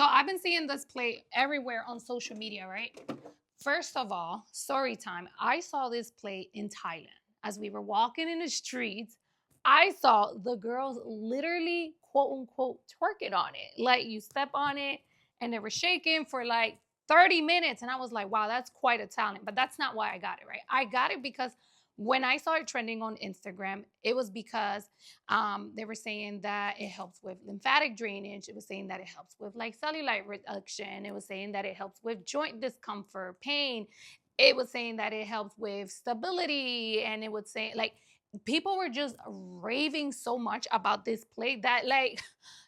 So I've been seeing this play everywhere on social media, right? First of all, story time. I saw this play in Thailand. As we were walking in the streets, I saw the girls literally, quote unquote, twerking on it. Like you step on it and they were shaking for like 30 minutes. And I was like, wow, that's quite a talent. But that's not why I got it, right? I got it because when I saw it trending on Instagram, it was because they were saying that it helps with lymphatic drainage. It was saying that it helps with like cellulite reduction. It was saying that it helps with joint discomfort, pain. It was saying that it helps with stability. And it would say like people were just raving so much about this play that like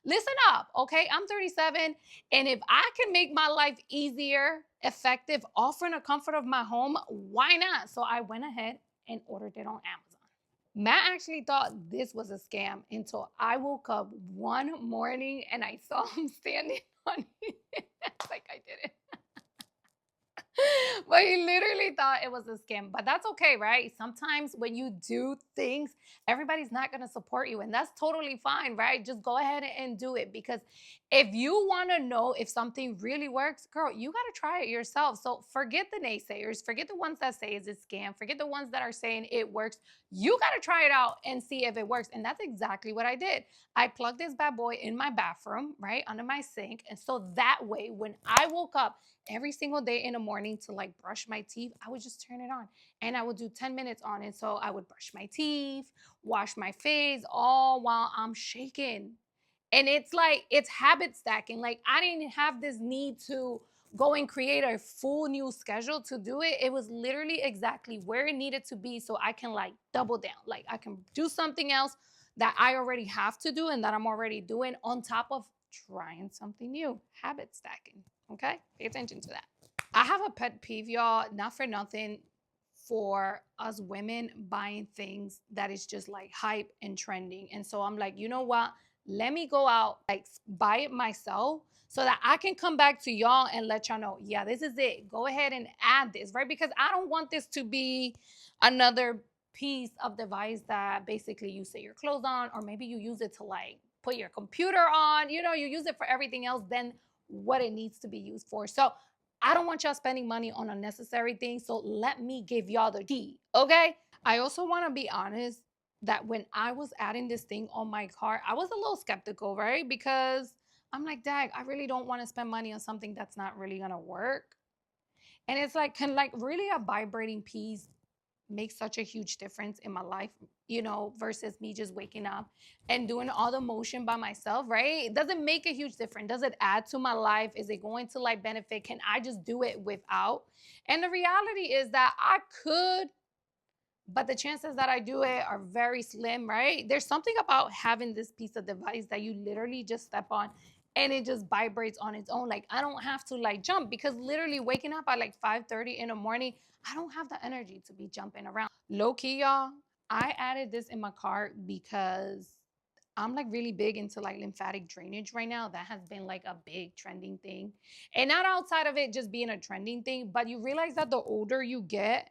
listen up, okay? I'm 37, and if I can make my life easier, effective, offering the comfort of my home, why not? So I went ahead and ordered it on Amazon. Matt actually thought this was a scam until I woke up one morning and I saw him standing on it. Like I did it. But he literally thought it was a scam. But that's okay, right? Sometimes when you do things, everybody's not going to support you. And that's totally fine, right? Just go ahead and do it. Because if you want to know if something really works, girl, you got to try it yourself. So forget the naysayers, forget the ones that say it's a scam, forget the ones that are saying it works. You got to try it out and see if it works. And that's exactly what I did. I plugged this bad boy in my bathroom, right, under my sink. And so that way, when I woke up, every single day in the morning to like brush my teeth, I would just turn it on and I would do 10 minutes on it. So I would brush my teeth, wash my face, all while I'm shaking. And it's like, it's habit stacking. Like, I didn't have this need to go and create a full new schedule to do it. It was literally exactly where it needed to be so I can like double down. Like, I can do something else that I already have to do and that I'm already doing on top of trying something new. Habit stacking. Okay? Pay attention to that. I have a pet peeve, y'all, not for nothing, for us women buying things that is just like hype and trending. And so I'm like, you know what? Let me go out, like buy it myself so that I can come back to y'all and let y'all know, yeah, this is it. Go ahead and add this, right? Because I don't want this to be another piece of device that basically you set your clothes on, or maybe you use it to like put your computer on, you use it for everything else than what it needs to be used for. So I don't want y'all spending money on unnecessary things. So let me give y'all the key. Okay. I also want to be honest that when I was adding this thing on my car, I was a little skeptical, right? Because I'm like, Dag, I really don't want to spend money on something that's not really gonna work. And it's like, can like really a vibrating piece make such a huge difference in my life, versus me just waking up and doing all the motion by myself, right? Does it make a huge difference? Does it add to my life? Is it going to like benefit? Can I just do it without? And the reality is that I could, but the chances that I do it are very slim, right? There's something about having this piece of device that you literally just step on and it just vibrates on its own. Like I don't have to like jump, because literally waking up at like 5:30 in the morning, I don't have the energy to be jumping around. Low key, y'all, I added this in my cart because I'm like really big into like lymphatic drainage right now. That has been like a big trending thing. And not outside of it just being a trending thing, but you realize that the older you get,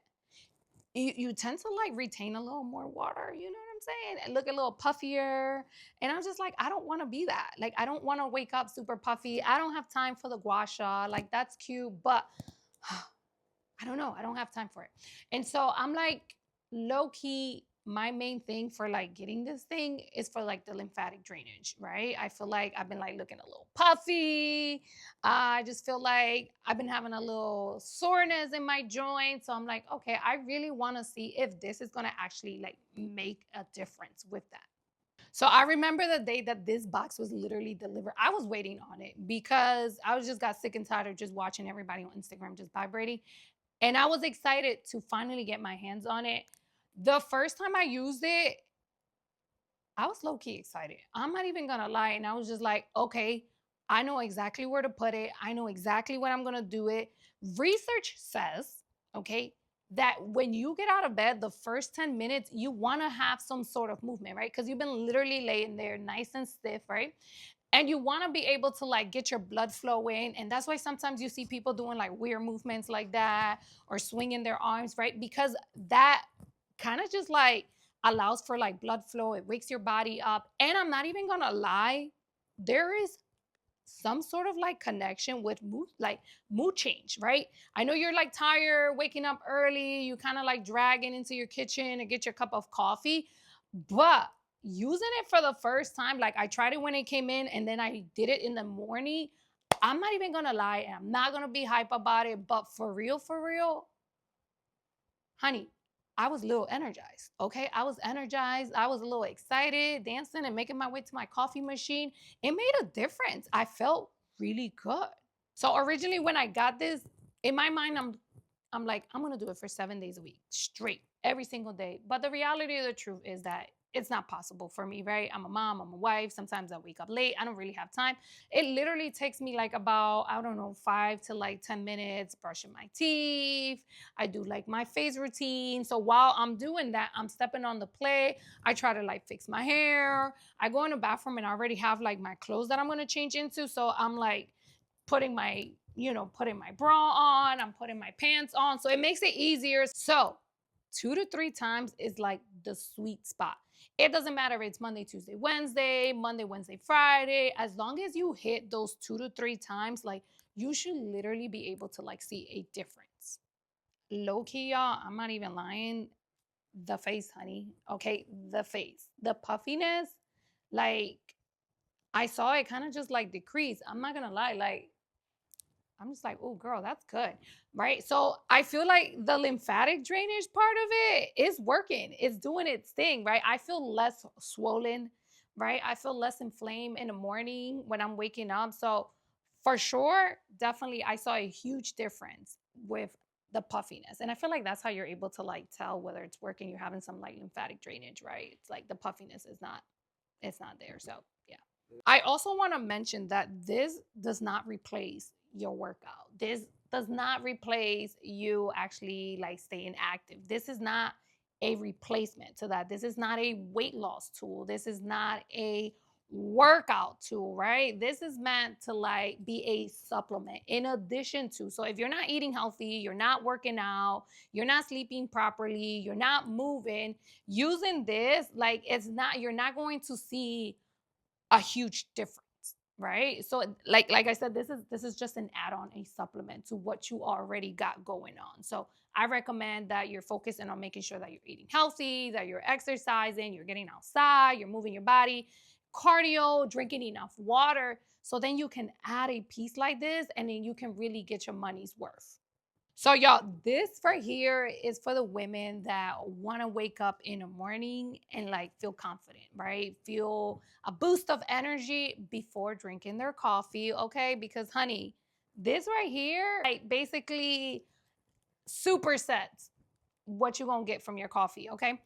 you tend to like retain a little more water, you know what I'm saying? And look a little puffier. And I'm just like, I don't want to be that. Like, I don't want to wake up super puffy. I don't have time for the gua sha. Like, that's cute, but I don't know. I don't have time for it. And so I'm like, low key, my main thing for like getting this thing is for like the lymphatic drainage, right? I feel like I've been like looking a little puffy. I just feel like I've been having a little soreness in my joints. So I'm like, okay, I really want to see if this is going to actually like make a difference with that. So I remember the day that this box was literally delivered. I was waiting on it because I was just got sick and tired of just watching everybody on Instagram just vibrating. And I was excited to finally get my hands on it. The first time I used it, I was low key excited. I'm not even gonna lie. And I was just like, okay, I know exactly where to put it. I know exactly when I'm gonna do it. Research says, okay, that when you get out of bed, the first 10 minutes, you wanna have some sort of movement, right? Because you've been literally laying there nice and stiff, right? And you want to be able to like get your blood flow in. And that's why sometimes you see people doing like weird movements like that or swinging their arms, right? Because that kind of just like allows for like blood flow. It wakes your body up. And I'm not even gonna lie, there is some sort of like connection with mood, like mood change, right? I know you're like tired, waking up early, you kind of like dragging into your kitchen and get your cup of coffee, but using it for the first time, like I tried it when it came in and then I did it in the morning. I'm not even gonna lie, and I'm not gonna be hype about it, but for real, honey, I was a little energized. Okay. I was energized. I was a little excited, dancing and making my way to my coffee machine. It made a difference. I felt really good. So originally when I got this, in my mind, I'm like, I'm gonna do it for 7 days a week, straight, every single day. But the reality of the truth is that it's not possible for me, right? I'm a mom, I'm a wife. Sometimes I wake up late. I don't really have time. It literally takes me like about, I don't know, 5 to like 10 minutes brushing my teeth. I do like my face routine. So while I'm doing that, I'm stepping on the plate. I try to like fix my hair. I go in the bathroom and I already have like my clothes that I'm gonna change into. So I'm like putting my, putting my bra on, I'm putting my pants on. So it makes it easier. So 2 to 3 times is like the sweet spot. It doesn't matter if it's Monday, Tuesday, Wednesday, Monday, Wednesday, Friday. As long as you hit those 2 to 3 times, like you should literally be able to like see a difference. Low key, y'all, I'm not even lying. The face, honey. Okay, the face. The puffiness, like I saw it kind of just like decrease. I'm not gonna lie, like I'm just like, oh, girl, that's good. Right. So I feel like the lymphatic drainage part of it is working. It's doing its thing. Right. I feel less swollen. Right. I feel less inflamed in the morning when I'm waking up. So for sure, definitely, I saw a huge difference with the puffiness. And I feel like that's how you're able to like tell whether it's working. You're having some like lymphatic drainage. Right. It's like the puffiness is not, it's not there. So yeah. I also want to mention that this does not replace your workout. This does not replace you actually like staying active. This is not a replacement to that. This is not a weight loss tool. This is not a workout tool, right? This is meant to like be a supplement in addition to. So if you're not eating healthy, you're not working out, you're not sleeping properly, you're not moving, using this, like it's not, you're not going to see a huge difference, right? So like I said, this is just an add-on, a supplement to what you already got going on. So I recommend that you're focusing on making sure that you're eating healthy, that you're exercising, you're getting outside, you're moving your body, cardio, drinking enough water, so then you can add a piece like this and then you can really get your money's worth. So, y'all, this right here is for the women that want to wake up in the morning and like feel confident, right? Feel a boost of energy before drinking their coffee, okay? Because, honey, this right here, like basically supersets what you're gonna get from your coffee. Okay.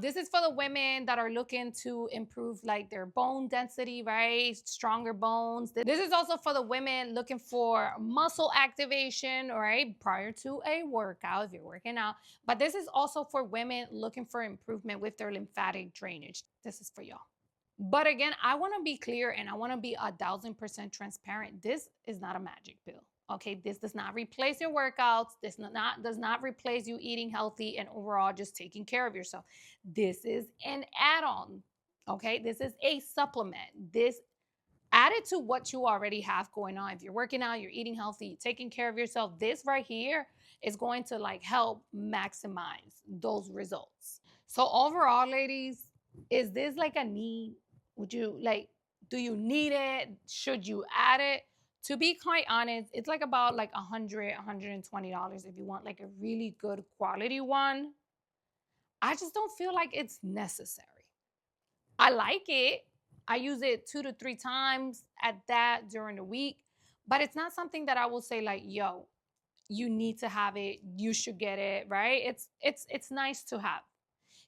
This is for the women that are looking to improve like their bone density, right? Stronger bones. This is also for the women looking for muscle activation, right? Prior to a workout, if you're working out. But this is also for women looking for improvement with their lymphatic drainage. This is for y'all. But again, I want to be clear and I want to be 1,000% transparent. This is not a magic pill. Okay, this does not replace your workouts. This does not replace you eating healthy and overall just taking care of yourself. This is an add-on. Okay, this is a supplement. This added to what you already have going on. If you're working out, you're eating healthy, you're taking care of yourself, this right here is going to like help maximize those results. So overall, ladies, is this like a need? Would you like, do you need it? Should you add it? To be quite honest, it's like about like $120 if you want like a really good quality one. I just don't feel like it's necessary. I like it. I use it 2 to 3 times at that during the week, but it's not something that I will say like, yo, you need to have it. You should get it, right? It's nice to have.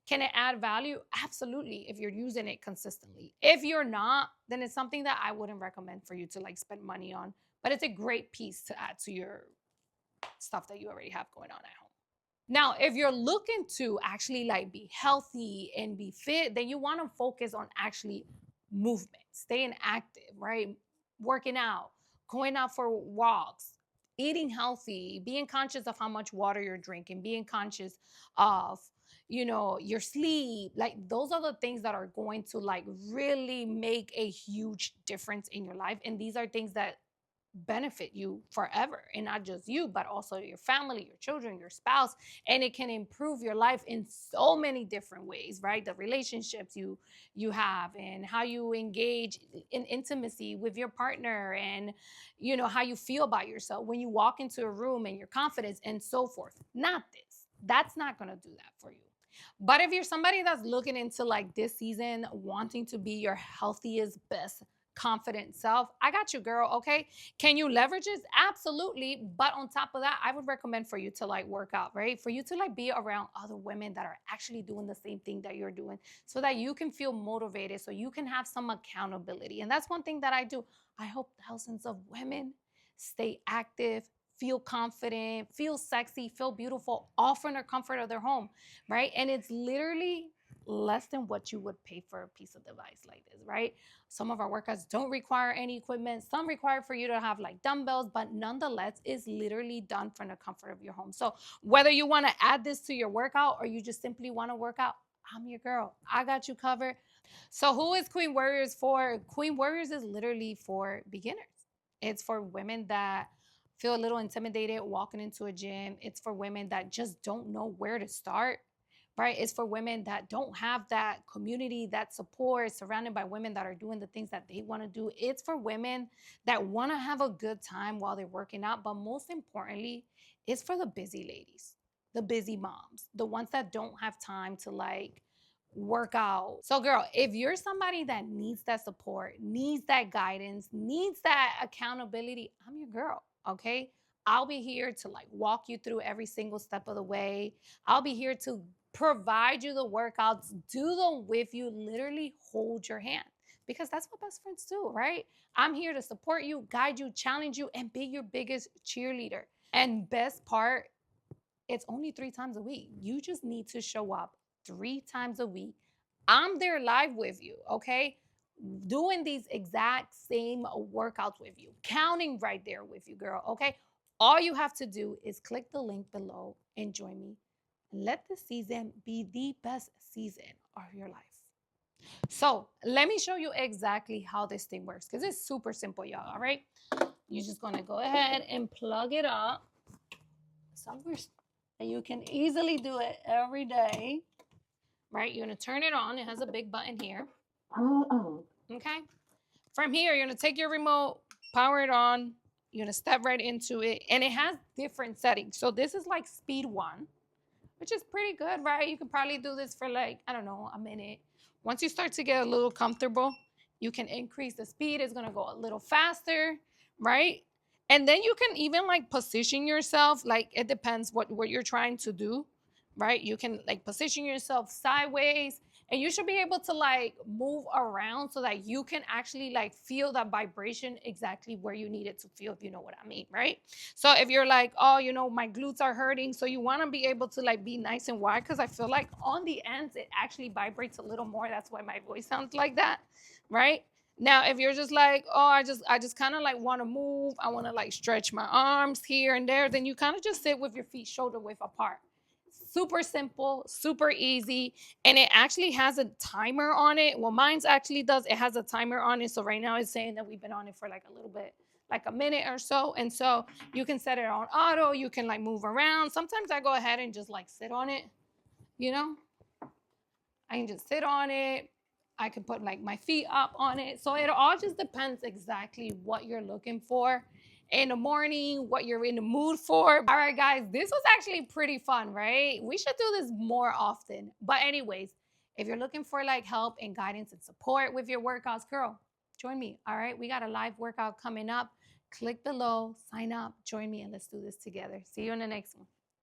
Can it add value? Absolutely, if you're using it consistently. If you're not, then it's something that I wouldn't recommend for you to like spend money on. But it's a great piece to add to your stuff that you already have going on at home. Now, if you're looking to actually like be healthy and be fit, then you want to focus on actually movement, staying active, right? Working out, going out for walks, eating healthy, being conscious of how much water you're drinking, being conscious of your sleep. Like those are the things that are going to like really make a huge difference in your life. And these are things that benefit you forever, and not just you but also your family, your children, your spouse. And it can improve your life in so many different ways, right? The relationships you have, and how you engage in intimacy with your partner, and how you feel about yourself when you walk into a room, and your confidence and so forth. Not this. That's not going to do that for you. But if you're somebody that's looking into like this season wanting to be your healthiest, best confident self, I got you, girl. Okay. Can you leverage this? Absolutely. But on top of that, I would recommend for you to like work out, right? For you to like be around other women that are actually doing the same thing that you're doing, so that you can feel motivated, so you can have some accountability. And that's one thing that I do. I hope thousands of women stay active, feel confident, feel sexy, feel beautiful, all from the comfort of their home, right? And it's literally less than what you would pay for a piece of device like this, right? Some of our workouts don't require any equipment. Some require for you to have like dumbbells, but nonetheless, it's literally done from the comfort of your home. So whether you want to add this to your workout or you just simply want to work out, I'm your girl. I got you covered. So who is Queen Warriors for? Queen Warriors is literally for beginners. It's for women that feel a little intimidated walking into a gym. It's for women that just don't know where to start, right? It's for women that don't have that community, that support, surrounded by women that are doing the things that they want to do. It's for women that want to have a good time while they're working out. But most importantly, it's for the busy ladies, the busy moms, the ones that don't have time to like work out. So, girl, if you're somebody that needs that support, needs that guidance, needs that accountability, I'm your girl. Okay. I'll be here to like walk you through every single step of the way. I'll be here to provide you the workouts, do them with you, literally hold your hand, because that's what best friends do, right? I'm here to support you, guide you, challenge you, and be your biggest cheerleader. And best part, it's only 3 times a week. You just need to show up 3 times a week. I'm there live with you, okay? Doing these exact same workouts with you, counting right there with you, girl, okay? All you have to do is click the link below and join me. Let the season be the best season of your life. So let me show you exactly how this thing works, because it's super simple, y'all, all right? You're just gonna go ahead and plug it up. And you can easily do it every day, right? You're gonna turn it on. It has a big button here. Okay. From here, you're gonna take your remote, power it on. You're gonna step right into it, and it has different settings. So this is like speed 1, which is pretty good, right? You can probably do this for like, I don't know, a minute. Once you start to get a little comfortable, you can increase the speed. It's gonna go a little faster, right? And then you can even like position yourself. Like it depends what you're trying to do, right? You can like position yourself sideways, and you should be able to like move around so that you can actually like feel that vibration exactly where you need it to feel, if you know what I mean, right? So if you're like, oh, my glutes are hurting, so you want to be able to like be nice and wide, because I feel like on the ends it actually vibrates a little more. That's why my voice sounds like that, right? Now, if you're just like, oh, I just kind of like want to move, I want to like stretch my arms here and there, then you kind of just sit with your feet shoulder width apart. Super simple, super easy. And it actually has a timer on it. Well, mine's actually does. It has a timer on it. So right now it's saying that we've been on it for like a little bit, like a minute or so. And so you can set it on auto. You can like move around. Sometimes I go ahead and just like sit on it, you know? I can just sit on it. I can put like my feet up on it. So it all just depends exactly what you're looking for in the morning, what you're in the mood for. All right, guys, this was actually pretty fun, right? We should do this more often. But anyways, if you're looking for like help and guidance and support with your workouts, girl, join me. All right, we got a live workout coming up. Click below, sign up, join me, and let's do this together. See you in the next one.